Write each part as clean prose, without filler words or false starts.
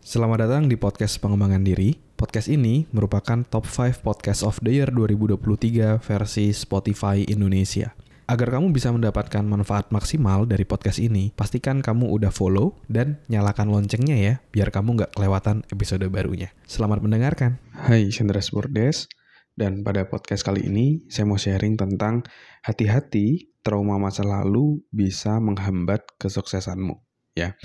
Selamat datang di podcast pengembangan diri. Podcast ini merupakan top 5 podcast of the year 2023 versi Spotify Indonesia. Agar kamu bisa mendapatkan manfaat maksimal dari podcast ini, pastikan kamu udah follow dan nyalakan loncengnya ya, biar kamu nggak kelewatan episode barunya. Selamat mendengarkan. Hai, Chandras Bordes. Dan pada podcast kali ini, saya mau sharing tentang hati-hati trauma masa lalu bisa menghambat kesuksesanmu. Ya,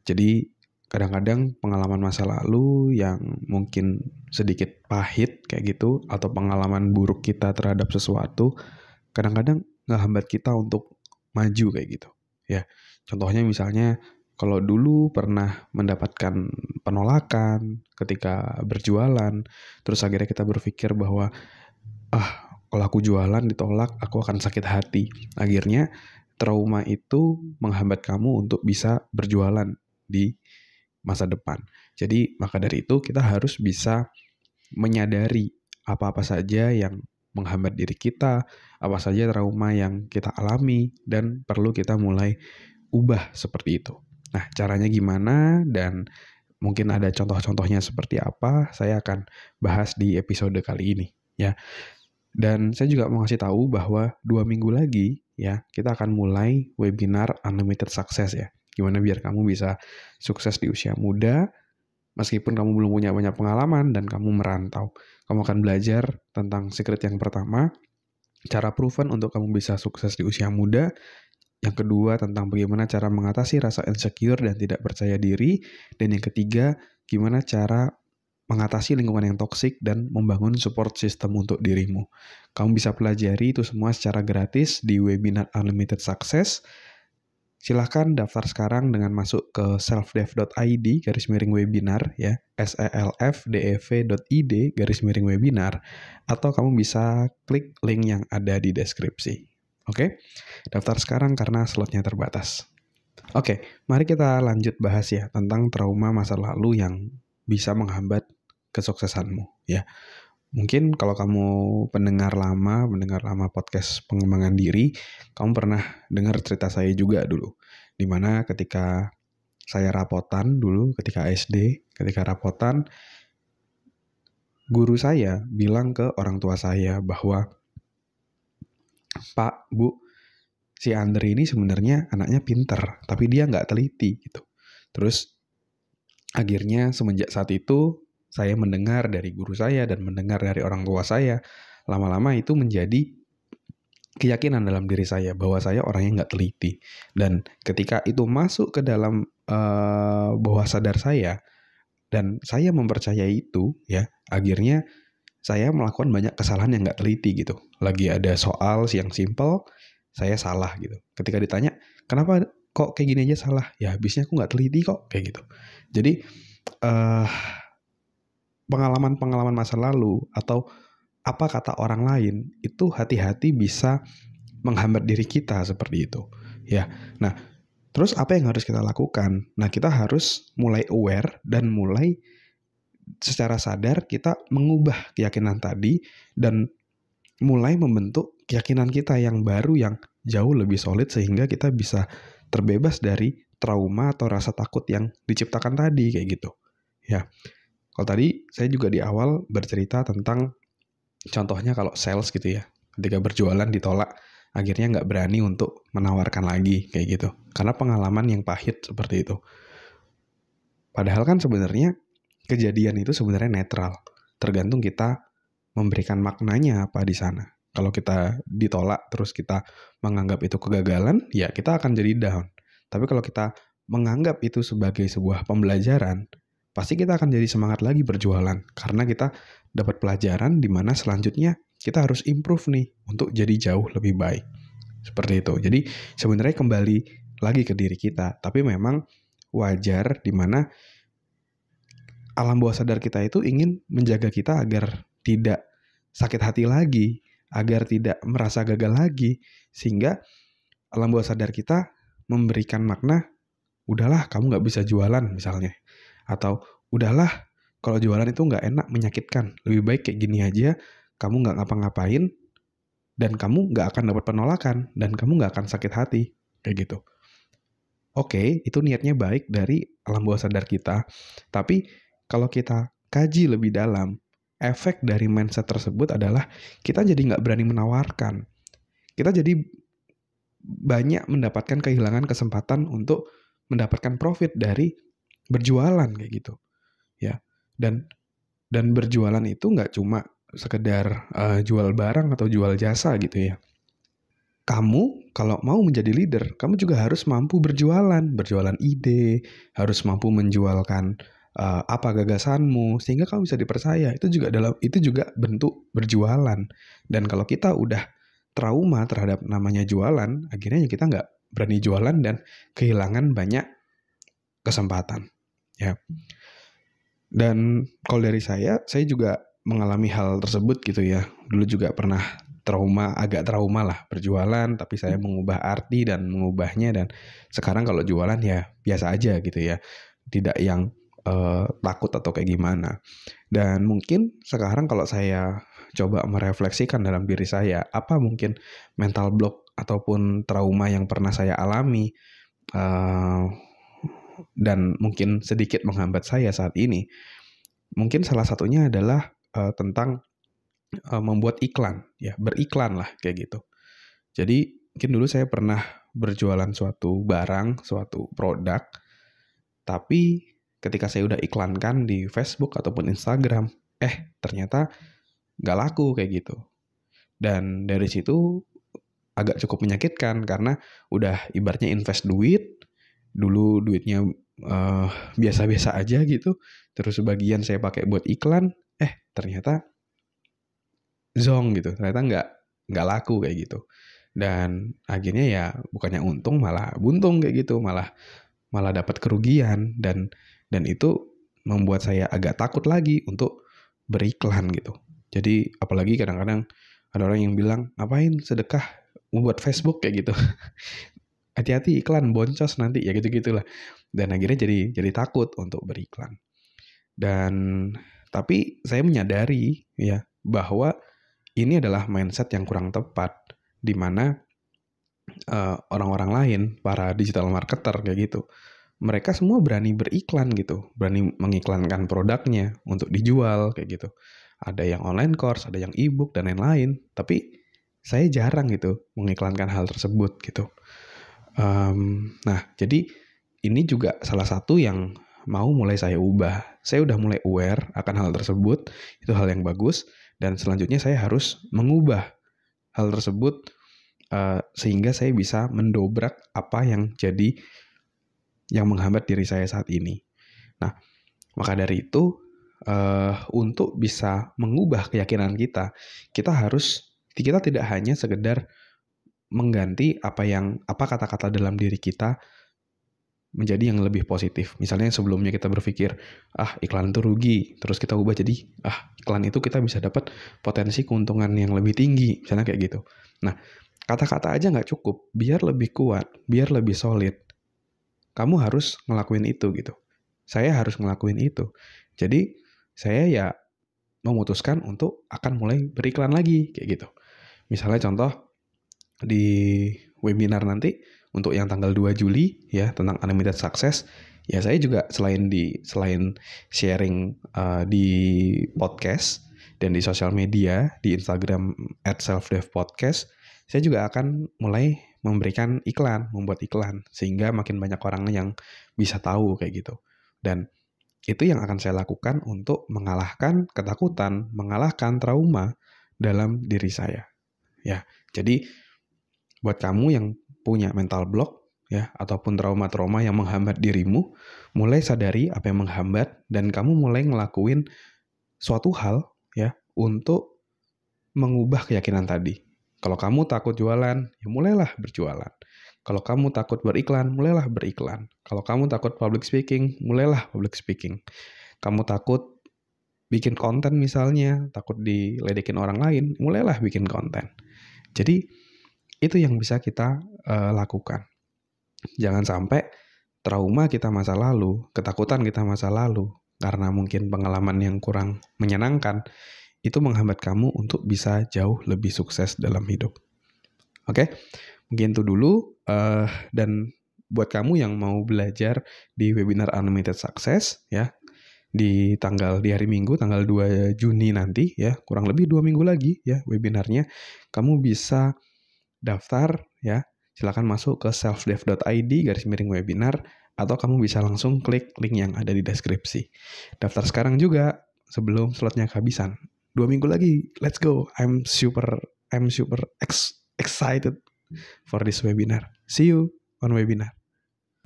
jadi kadang-kadang pengalaman masa lalu yang mungkin sedikit pahit kayak gitu, atau pengalaman buruk kita terhadap sesuatu, kadang-kadang ngehambat kita untuk maju kayak gitu. Ya, contohnya misalnya kalau dulu pernah mendapatkan penolakan ketika berjualan, terus akhirnya kita berpikir bahwa kalau aku jualan ditolak, aku akan sakit hati. Akhirnya trauma itu menghambat kamu untuk bisa berjualan di masa depan. Jadi maka dari itu kita harus bisa menyadari apa-apa saja yang menghambat diri kita, apa saja trauma yang kita alami, dan perlu kita mulai ubah seperti itu. Nah, caranya gimana dan mungkin ada contoh-contohnya seperti apa, saya akan bahas di episode kali ini ya. Dan saya juga mau kasih tahu bahwa 2 minggu lagi ya, kita akan mulai webinar Unlimited Success ya. Gimana biar kamu bisa sukses di usia muda, meskipun kamu belum punya banyak pengalaman dan kamu merantau. Kamu akan belajar tentang secret yang pertama, cara proven untuk kamu bisa sukses di usia muda. Yang kedua, tentang bagaimana cara mengatasi rasa insecure dan tidak percaya diri. Dan yang ketiga, gimana cara mengatasi lingkungan yang toksik dan membangun support system untuk dirimu. Kamu bisa pelajari itu semua secara gratis di webinar Unlimited Success. Silahkan daftar sekarang dengan masuk ke selfdev.id/webinar ya, selfdev.id/webinar, atau kamu bisa klik link yang ada di deskripsi. Oke, daftar sekarang karena slotnya terbatas. Oke, mari kita lanjut bahas ya tentang trauma masa lalu yang bisa menghambat kesuksesanmu ya. Mungkin kalau kamu mendengar lama podcast pengembangan diri, kamu pernah dengar cerita saya juga dulu. Dimana ketika saya rapotan dulu, ketika SD, ketika rapotan, guru saya bilang ke orang tua saya bahwa, "Pak, Bu, si Andre ini sebenarnya anaknya pinter, tapi dia nggak teliti gitu." Terus akhirnya semenjak saat itu, saya mendengar dari guru saya dan mendengar dari orang tua saya, lama-lama itu menjadi keyakinan dalam diri saya bahwa saya orangnya nggak teliti. Dan ketika itu masuk ke dalam bawah sadar saya dan saya mempercayai itu, ya akhirnya saya melakukan banyak kesalahan yang nggak teliti gitu. Lagi ada soal yang simple, saya salah gitu. Ketika ditanya, kenapa kok kayak gini aja salah? Ya habisnya aku nggak teliti kok kayak gitu. Jadi pengalaman-pengalaman masa lalu atau apa kata orang lain itu hati-hati bisa menghambat diri kita seperti itu ya. Nah, terus apa yang harus kita lakukan? Nah, kita harus mulai aware dan mulai secara sadar kita mengubah keyakinan tadi dan mulai membentuk keyakinan kita yang baru yang jauh lebih solid sehingga kita bisa terbebas dari trauma atau rasa takut yang diciptakan tadi kayak gitu ya. Kalau tadi saya juga di awal bercerita tentang contohnya kalau sales gitu ya, ketika berjualan ditolak, akhirnya nggak berani untuk menawarkan lagi kayak gitu, karena pengalaman yang pahit seperti itu. Padahal kan sebenarnya kejadian itu sebenarnya netral, tergantung kita memberikan maknanya apa di sana. Kalau kita ditolak terus kita menganggap itu kegagalan, ya kita akan jadi down. Tapi kalau kita menganggap itu sebagai sebuah pembelajaran, pasti kita akan jadi semangat lagi berjualan. Karena kita dapat pelajaran di mana selanjutnya kita harus improve nih untuk jadi jauh lebih baik. Seperti itu. Jadi sebenarnya kembali lagi ke diri kita. Tapi memang wajar di mana alam bawah sadar kita itu ingin menjaga kita agar tidak sakit hati lagi, agar tidak merasa gagal lagi. Sehingga alam bawah sadar kita memberikan makna, udahlah kamu gak bisa jualan misalnya. Atau udahlah kalau jualan itu gak enak, menyakitkan. Lebih baik kayak gini aja, kamu gak ngapa-ngapain, dan kamu gak akan dapat penolakan, dan kamu gak akan sakit hati. Kayak gitu. Oke, itu niatnya baik dari alam bawah sadar kita. Tapi kalau kita kaji lebih dalam, efek dari mindset tersebut adalah kita jadi nggak berani menawarkan. Kita jadi banyak mendapatkan kehilangan kesempatan untuk mendapatkan profit dari berjualan kayak gitu, ya. Dan berjualan itu nggak cuma sekedar jual barang atau jual jasa gitu ya. Kamu kalau mau menjadi leader, kamu juga harus mampu berjualan ide, harus mampu menjualkan apa gagasanmu sehingga kamu bisa dipercaya. Itu juga bentuk berjualan. Dan kalau kita udah trauma terhadap namanya jualan, akhirnya kita nggak berani jualan dan kehilangan banyak kesempatan. Ya. Dan kalau dari saya juga mengalami hal tersebut gitu ya. Dulu juga pernah agak trauma lah berjualan, tapi saya mengubah arti dan mengubahnya, dan sekarang kalau jualan ya biasa aja gitu ya. Tidak yang takut atau kayak gimana. Dan mungkin sekarang kalau saya coba merefleksikan dalam diri saya, apa mungkin mental block ataupun trauma yang pernah saya alami dan mungkin sedikit menghambat saya saat ini. Mungkin salah satunya adalah tentang membuat iklan, ya, beriklan lah kayak gitu. Jadi mungkin dulu saya pernah berjualan suatu barang, suatu produk, tapi ketika saya udah iklankan di Facebook ataupun Instagram, ternyata nggak laku kayak gitu. Dan dari situ agak cukup menyakitkan karena udah ibaratnya invest duit, dulu duitnya biasa-biasa aja gitu, terus sebagian saya pakai buat iklan, ternyata zong gitu, ternyata nggak laku kayak gitu. Dan akhirnya ya bukannya untung malah buntung kayak gitu, malah dapat kerugian, dan itu membuat saya agak takut lagi untuk beriklan gitu. Jadi apalagi kadang-kadang ada orang yang bilang, ngapain sedekah membuat Facebook kayak gitu. Hati-hati iklan boncos nanti, ya gitu-gitulah. Dan akhirnya jadi takut untuk beriklan. Dan tapi saya menyadari ya bahwa ini adalah mindset yang kurang tepat, di mana orang-orang lain, para digital marketer kayak gitu, mereka semua berani beriklan gitu, berani mengiklankan produknya untuk dijual kayak gitu. Ada yang online course, ada yang e-book dan lain-lain. Tapi saya jarang gitu mengiklankan hal tersebut gitu. Nah, jadi ini juga salah satu yang mau mulai saya ubah. Saya udah mulai aware akan hal tersebut, itu hal yang bagus. Dan selanjutnya saya harus mengubah hal tersebut sehingga saya bisa mendobrak apa yang menghambat diri saya saat ini. Nah, maka dari itu untuk bisa mengubah keyakinan kita tidak hanya sekedar mengganti apa kata-kata dalam diri kita menjadi yang lebih positif. Misalnya sebelumnya kita berpikir, iklan itu rugi, terus kita ubah jadi, iklan itu kita bisa dapat potensi keuntungan yang lebih tinggi, misalnya kayak gitu. Nah, kata-kata aja nggak cukup, biar lebih kuat, biar lebih solid, kamu harus ngelakuin itu gitu. Saya harus ngelakuin itu. Jadi, saya ya memutuskan untuk akan mulai beriklan lagi, kayak gitu. Misalnya contoh, di webinar nanti untuk yang tanggal 2 Juli ya tentang unlimited success, ya saya juga selain sharing di podcast dan di sosial media di Instagram @selfdevpodcast, saya juga akan mulai membuat iklan sehingga makin banyak orang yang bisa tahu kayak gitu. Dan itu yang akan saya lakukan untuk mengalahkan ketakutan, mengalahkan trauma dalam diri saya. Ya, jadi buat kamu yang punya mental block ya ataupun trauma-trauma yang menghambat dirimu, mulai sadari apa yang menghambat dan kamu mulai ngelakuin suatu hal ya untuk mengubah keyakinan tadi. Kalau kamu takut jualan, ya mulailah berjualan. Kalau kamu takut beriklan, mulailah beriklan. Kalau kamu takut public speaking, mulailah public speaking. Kamu takut bikin konten misalnya, takut diledekin orang lain, mulailah bikin konten. Jadi itu yang bisa kita lakukan. Jangan sampai trauma kita masa lalu, ketakutan kita masa lalu, karena mungkin pengalaman yang kurang menyenangkan, itu menghambat kamu untuk bisa jauh lebih sukses dalam hidup. Oke, mungkin itu dulu. Dan buat kamu yang mau belajar di webinar Unlimited Success ya, di hari Minggu tanggal 2 Juni nanti ya, kurang lebih 2 minggu lagi ya webinarnya, kamu bisa daftar ya. Silakan masuk ke selfdev.id/webinar atau kamu bisa langsung klik link yang ada di deskripsi. Daftar sekarang juga sebelum slotnya kehabisan. 2 minggu lagi, let's go. I'm super excited for this webinar. See you on webinar.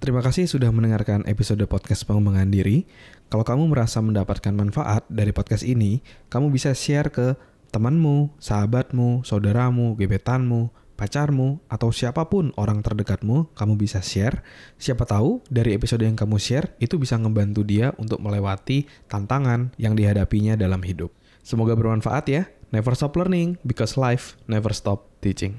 Terima kasih sudah mendengarkan episode podcast pengembangan diri. Kalau kamu merasa mendapatkan manfaat dari podcast ini, kamu bisa share ke temanmu, sahabatmu, saudaramu, gebetanmu, pacarmu, atau siapapun orang terdekatmu, kamu bisa share. Siapa tahu dari episode yang kamu share, itu bisa ngebantu dia untuk melewati tantangan yang dihadapinya dalam hidup. Semoga bermanfaat ya. Never stop learning, because life never stop teaching.